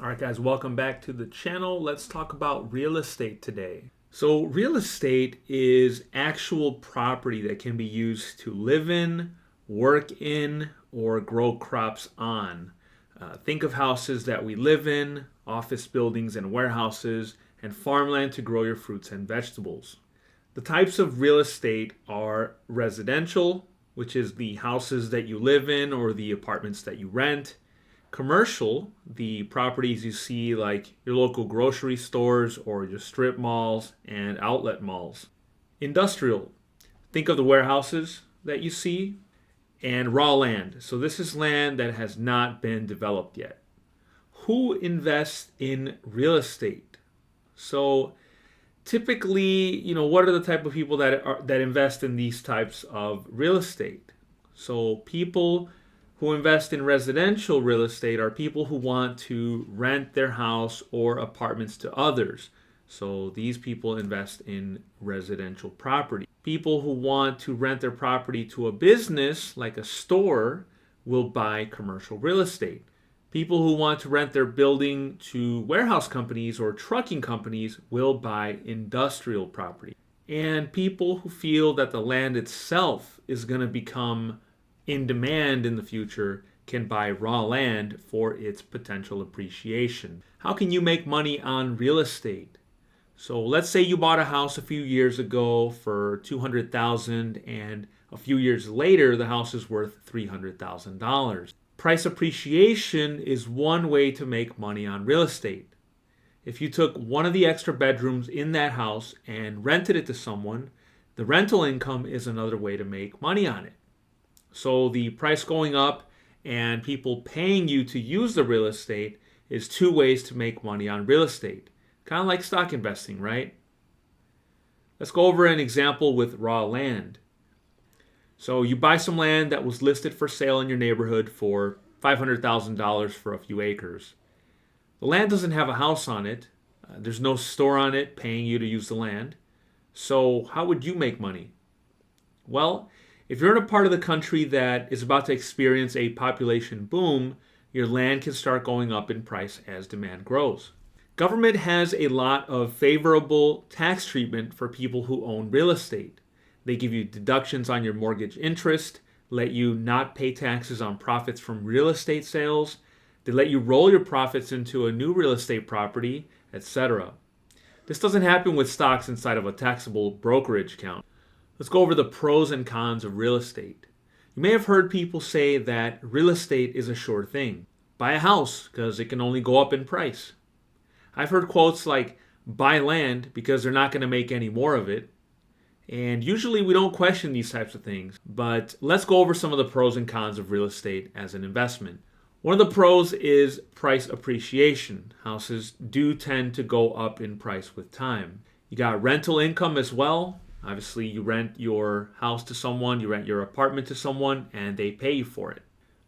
All right, guys, welcome back to the channel. Let's talk about real estate today. So, real estate is actual property that can be used to live in, work in, or grow crops on. Think of houses that we live in, office buildings and warehouses, and farmland to grow your fruits and vegetables. The types of real estate are residential, which is the houses that you live in or the apartments that you rent. Commercial, the properties you see like your local grocery stores or your strip malls and outlet malls. Industrial, think of the warehouses that you see. And raw land, so this is land that has not been developed yet. Who invests in real estate? So typically, what are the type of people that invest in these types of real estate? So people who invest in residential real estate are people who want to rent their house or apartments to others. So these people invest in residential property. People who want to rent their property to a business, like a store, will buy commercial real estate. People who want to rent their building to warehouse companies or trucking companies will buy industrial property. And people who feel that the land itself is going to become in demand in the future can buy raw land for its potential appreciation. How can you make money on real estate? So let's say you bought a house a few years ago for $200,000 and a few years later the house is worth $300,000. Price appreciation is one way to make money on real estate. If you took one of the extra bedrooms in that house and rented it to someone, the rental income is another way to make money on it. So the price going up and people paying you to use the real estate is two ways to make money on real estate. Kind of like stock investing, right? Let's go over an example with raw land. So you buy some land that was listed for sale in your neighborhood for $500,000 for a few acres. The land doesn't have a house on it. There's no store on it paying you to use the land. So how would you make money? Well, if you're in a part of the country that is about to experience a population boom, your land can start going up in price as demand grows. Government has a lot of favorable tax treatment for people who own real estate. They give you deductions on your mortgage interest, let you not pay taxes on profits from real estate sales, they let you roll your profits into a new real estate property, etc. This doesn't happen with stocks inside of a taxable brokerage account. Let's go over the pros and cons of real estate. You may have heard people say that real estate is a sure thing. Buy a house because it can only go up in price. I've heard quotes like, buy land because they're not going to make any more of it. And usually we don't question these types of things, but let's go over some of the pros and cons of real estate as an investment. One of the pros is price appreciation. Houses do tend to go up in price with time. You got rental income as well. Obviously, you rent your house to someone, you rent your apartment to someone, and they pay you for it.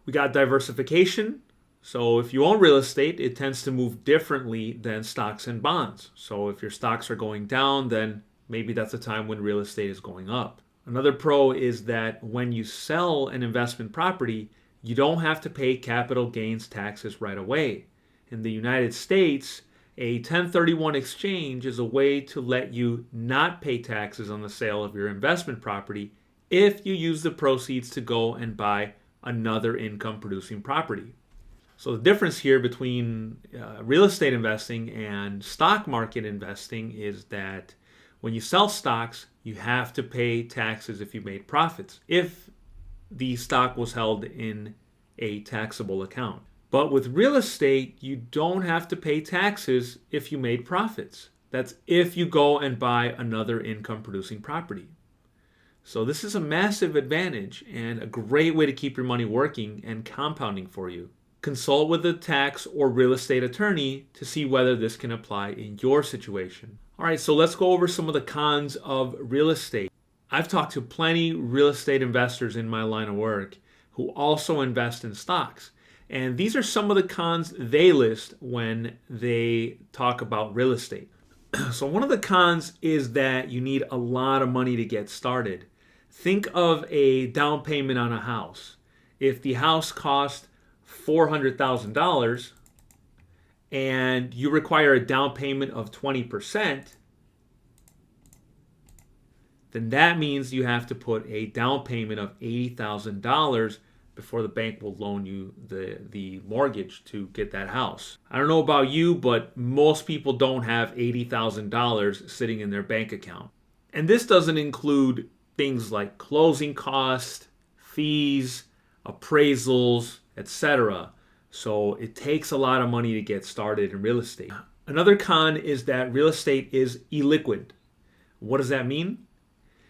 We got diversification. So if you own real estate, it tends to move differently than stocks and bonds. So if your stocks are going down, then maybe that's a time when real estate is going up. Another pro is that when you sell an investment property, you don't have to pay capital gains taxes right away. In the United States, a 1031 exchange is a way to let you not pay taxes on the sale of your investment property if you use the proceeds to go and buy another income producing property. So the difference here between real estate investing and stock market investing is that when you sell stocks, you have to pay taxes if you made profits, if the stock was held in a taxable account. But with real estate, you don't have to pay taxes if you made profits. That's if you go and buy another income producing property. So this is a massive advantage and a great way to keep your money working and compounding for you. Consult with a tax or real estate attorney to see whether this can apply in your situation. All right, so let's go over some of the cons of real estate. I've talked to plenty real estate investors in my line of work who also invest in stocks. And these are some of the cons they list when they talk about real estate. So one of the cons is that you need a lot of money to get started. Think of a down payment on a house. If the house cost $400,000 and you require a down payment of 20%, then that means you have to put a down payment of $80,000 before the bank will loan you the mortgage to get that house. I don't know about you, but most people don't have $80,000 sitting in their bank account. And this doesn't include things like closing costs, fees, appraisals, etc. So it takes a lot of money to get started in real estate. Another con is that real estate is illiquid. What does that mean?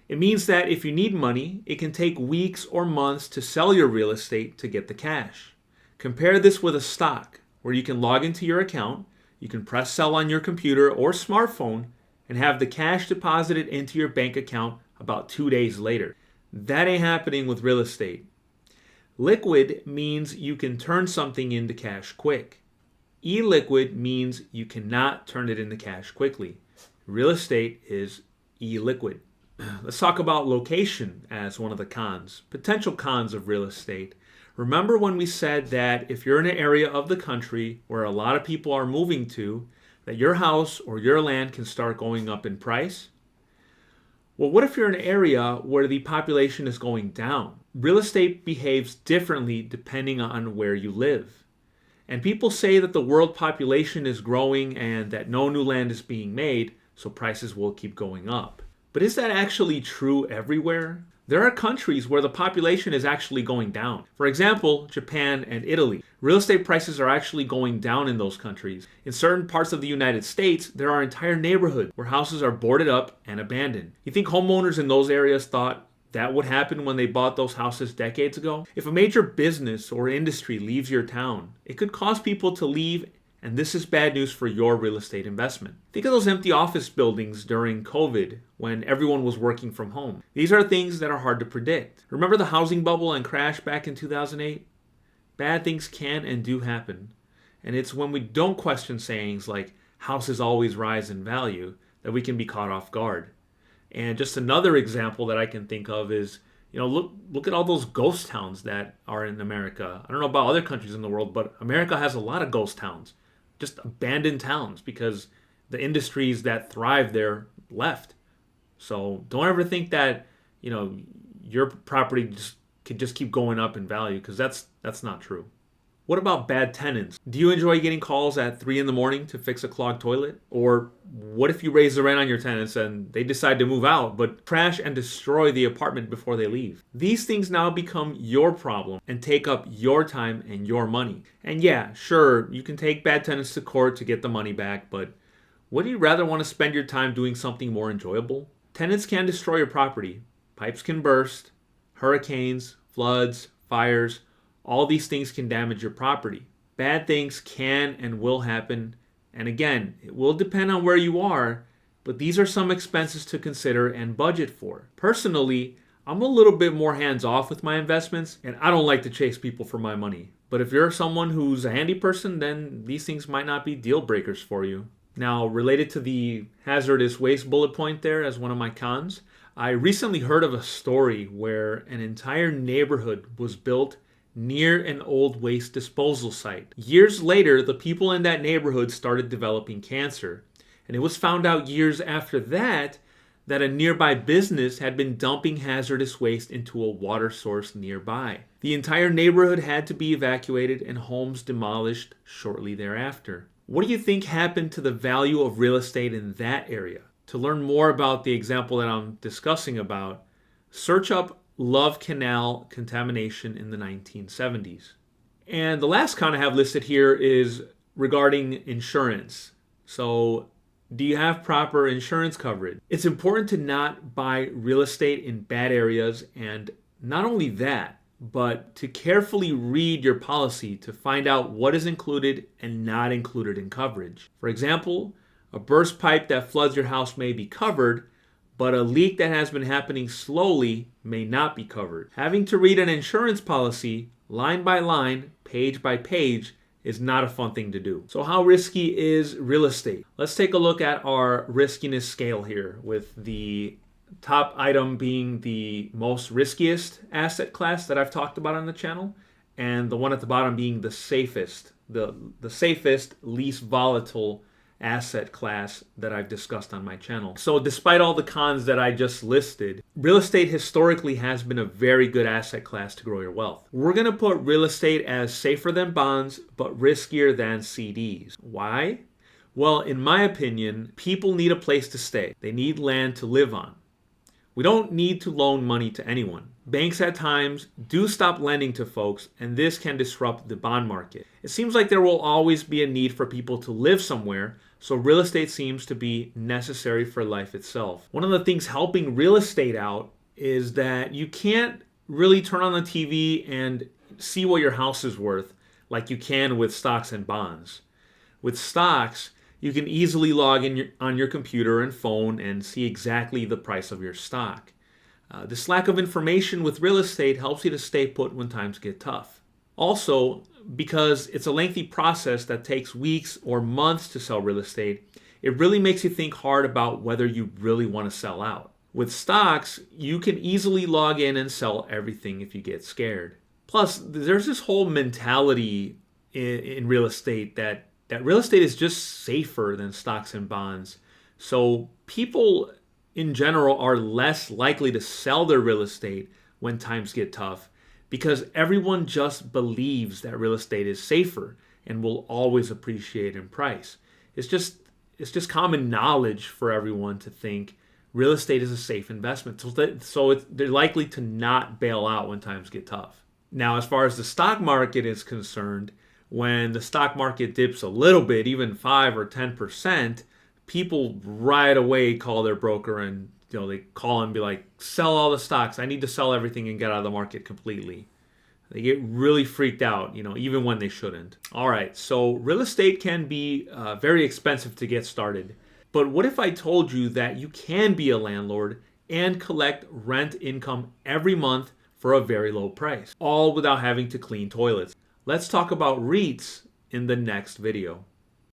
It means that if you need money, it can take weeks or months to sell your real estate to get the cash. Compare this with a stock, where you can log into your account, you can press sell on your computer or smartphone, and have the cash deposited into your bank account about 2 days later. That ain't happening with real estate. Liquid means you can turn something into cash quick. Illiquid means you cannot turn it into cash quickly. Real estate is illiquid. Let's talk about location as one of the cons, potential cons of real estate. Remember when we said that if you're in an area of the country where a lot of people are moving to, that your house or your land can start going up in price? Well, what if you're in an area where the population is going down? Real estate behaves differently depending on where you live. And people say that the world population is growing and that no new land is being made, so prices will keep going up. But is that actually true everywhere? There are countries where the population is actually going down. For example, Japan and Italy. Real estate prices are actually going down in those countries. In certain parts of the United States, there are entire neighborhoods where houses are boarded up and abandoned. You think homeowners in those areas thought that would happen when they bought those houses decades ago? If a major business or industry leaves your town, it could cause people to leave, and this is bad news for your real estate investment. Think of those empty office buildings during COVID when everyone was working from home. These are things that are hard to predict. Remember the housing bubble and crash back in 2008? Bad things can and do happen. And it's when we don't question sayings like houses always rise in value that we can be caught off guard. And just another example that I can think of is, look at all those ghost towns that are in America. I don't know about other countries in the world, but America has a lot of ghost towns. Just abandoned towns because the industries that thrive there left. So don't ever think that your property could just keep going up in value, because that's not true. What about bad tenants? Do you enjoy getting calls at 3 a.m. to fix a clogged toilet? Or what if you raise the rent on your tenants and they decide to move out but crash and destroy the apartment before they leave? These things now become your problem and take up your time and your money. And yeah, sure, you can take bad tenants to court to get the money back, but would you rather want to spend your time doing something more enjoyable? Tenants can destroy your property. Pipes can burst. Hurricanes, floods, fires, all these things can damage your property. Bad things can and will happen. And again, it will depend on where you are, but these are some expenses to consider and budget for. Personally, I'm a little bit more hands-off with my investments, and I don't like to chase people for my money. But if you're someone who's a handy person, then these things might not be deal breakers for you. Now, related to the hazardous waste bullet point there as one of my cons, I recently heard of a story where an entire neighborhood was built near an old waste disposal site. Years later, the people in that neighborhood started developing cancer. And it was found out years after that a nearby business had been dumping hazardous waste into a water source nearby. The entire neighborhood had to be evacuated and homes demolished shortly thereafter. What do you think happened to the value of real estate in that area? To learn more about the example that I'm discussing about, search up Love Canal contamination in the 1970s. And the last con I have listed here is regarding insurance. So, do you have proper insurance coverage? It's important to not buy real estate in bad areas, and not only that, but to carefully read your policy to find out what is included and not included in coverage. For example, a burst pipe that floods your house may be covered, but a leak that has been happening slowly may not be covered. Having to read an insurance policy line by line, page by page, is not a fun thing to do. So how risky is real estate? Let's take a look at our riskiness scale here, with the top item being the most riskiest asset class that I've talked about on the channel, and the one at the bottom being the safest, the safest, least volatile asset class that I've discussed on my channel. So despite all the cons that I just listed, real estate historically has been a very good asset class to grow your wealth. We're going to put real estate as safer than bonds, but riskier than CDs. Why? Well, in my opinion, people need a place to stay. They need land to live on. We don't need to loan money to anyone. Banks at times do stop lending to folks, and this can disrupt the bond market. It seems like there will always be a need for people to live somewhere, so real estate seems to be necessary for life itself. One of the things helping real estate out is that you can't really turn on the TV and see what your house is worth like you can with stocks and bonds. With stocks, you can easily log in on your computer and phone and see exactly the price of your stock. This lack of information with real estate helps you to stay put when times get tough. Also, because it's a lengthy process that takes weeks or months to sell real estate, it really makes you think hard about whether you really want to sell out. With stocks, you can easily log in and sell everything if you get scared. Plus, there's this whole mentality in real estate that real estate is just safer than stocks and bonds. So people in general are less likely to sell their real estate when times get tough because everyone just believes that real estate is safer and will always appreciate in price. It's just common knowledge for everyone to think real estate is a safe investment. So they're likely to not bail out when times get tough. Now, as far as the stock market is concerned, when the stock market dips a little bit, even 5 or 10%, people right away call their broker and they call and be like, sell all the stocks. I need to sell everything and get out of the market completely. They get really freaked out, even when they shouldn't. All right, so real estate can be very expensive to get started. But what if I told you that you can be a landlord and collect rent income every month for a very low price, all without having to clean toilets? Let's talk about REITs in the next video.